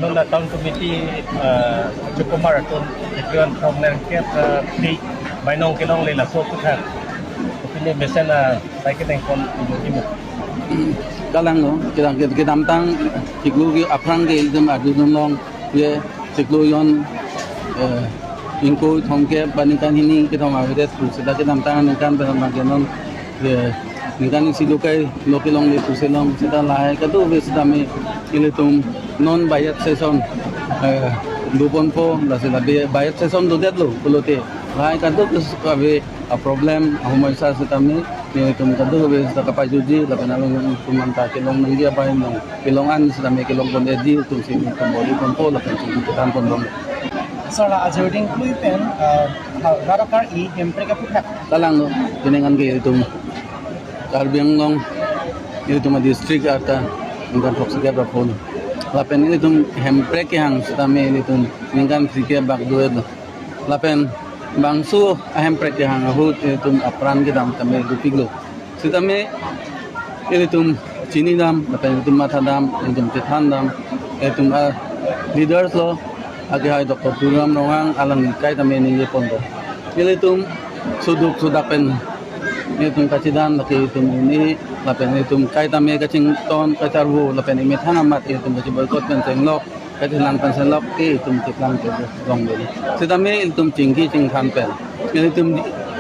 noon na town committee Jukumar atun ikon from Nerket di Bainong Kilong Lila so kutan. Ini biasanya saya kita yang kon ibu. Kalang no, kita tamtang ciklu ki aprang ke ilmu adu nong ye ciklu yon ingko thongke banikan ini kita mau kita sudah kita tamtang kan penambahan ye nikan isi lokai lokilong le puselong kita lahai kadu sudah me ilitum non bayat season dupon po la sila bayat season do det lo pulote lahai kadu kabe a problem humai sa me ni tum kadu be sa kapajuji la penalong kumanta kilong nanggi apa nong kilongan sudah me kilong pon edi tum sin tum boli pon po la pen kita pon dong Sara ajuding kluipen garakar I hempre ka putak talang no pinengan ke tum Karbiang long itu mah district arta bukan fokus ke berapa lapen ini tum hemprek yang setame ini tum ningkan frike bak dua lapen bangsu hemprek yang ahut itu apran kita tame dupiglo setame ini tum cini dam lapen itu mata dam itu tetan dam itu leaders lo agi hai Dr. Turam Rohang alang kai tame ini pondo ini tum suduk sudapen itu kacidan laki itu ini lapen itu kai tame kacing ton kacarbu lapen ini thang amat itu baca boykot pensenglok kacilan pensenglok itu tiklang ke dong beli setame itu cingki cing pen itu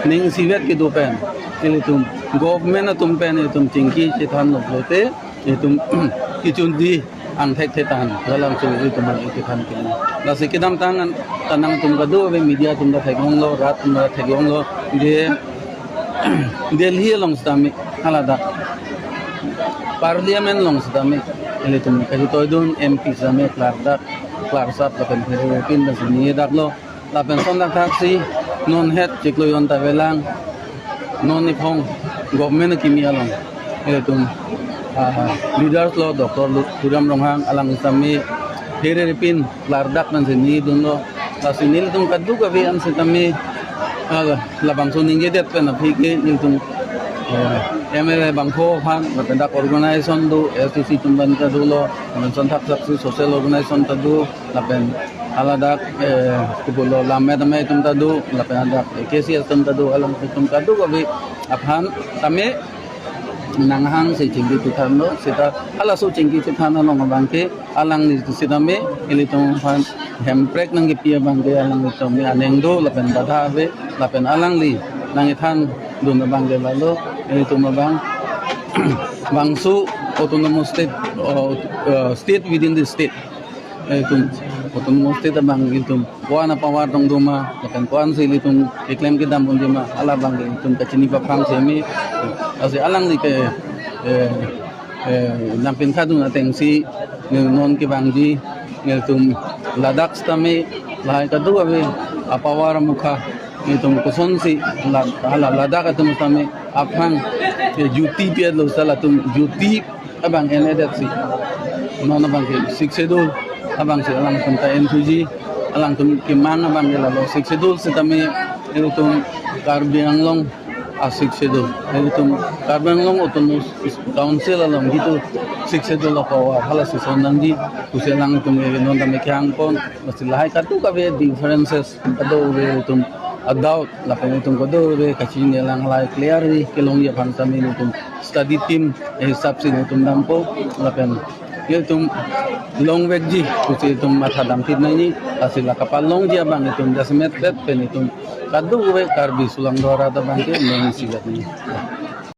ning siwet ke dopen itu government itu pen itu cingki citan lote itu kicundi ang tek-tetan dalam itu man itu kan kini lasi kidam tangan tanang tum kado media tum da thegong lo rat tum da thegong lo Delhi long stami halada parliament long stami ele tum kaji toidun MP stami klarsat lapen pin da sini dak lo lapen son dak taksi non het ciklo yon tavelang non ipong government kimia long ele tum leaders lo Dr. Turam Rohang alang stami here pin klardak nan sini dun lo lasinil tum kadu ka bian setami labang suning gedet pen apike yung MLA bangko han napendak organization do LTC tumban ka dulo menson tak saksi social organization tadu lapen aladak kubulo lamet me tum tadu lapen adak KCS tum tadu alam tum tadu kabi aphan tame nanghang si cinggi tutan lo sita ala so cinggi tutan lo ngabangke alang ni sitame ilitung han hemprek nang gipia bangke alang itu me anengdo lapen badha be lapen alang li nang ithan dun bangke lalo itu mabang bangsu autonomous state within the state itu autonomous state bang itu kuana pawar tong duma lapen kuan si litung iklem kita pun jema ala bangke itu kacini papang semi asi alang ni ke nampin kadung atengsi non ke bangji ngeltum ladak stame lahai kadu abe apawar mukha ngeltum kusonsi ladak atum stame aphang juti pia lo sala tum juti abang enedat si non abang ke siksedul abang si alang tum ta entuji alang tum kimang abang lalo siksedul setame ngeltum karbiang long asik sedo itu karban long autonomous council along gitu sik sedo la power hala si sonandi kuselang itu non ta mekyang pon masilahai katu ka be differences kado be itu adult la pen itu kado be kacini lang lai clear ri kelong ya bangsa min itu study team hisab sin itu dampo la pen itu long vegji kusi itu mata dampit nani asila kapal long dia bang itu jasmet pen itu kadu be karbi sulang dora ta bangke nang sigat ni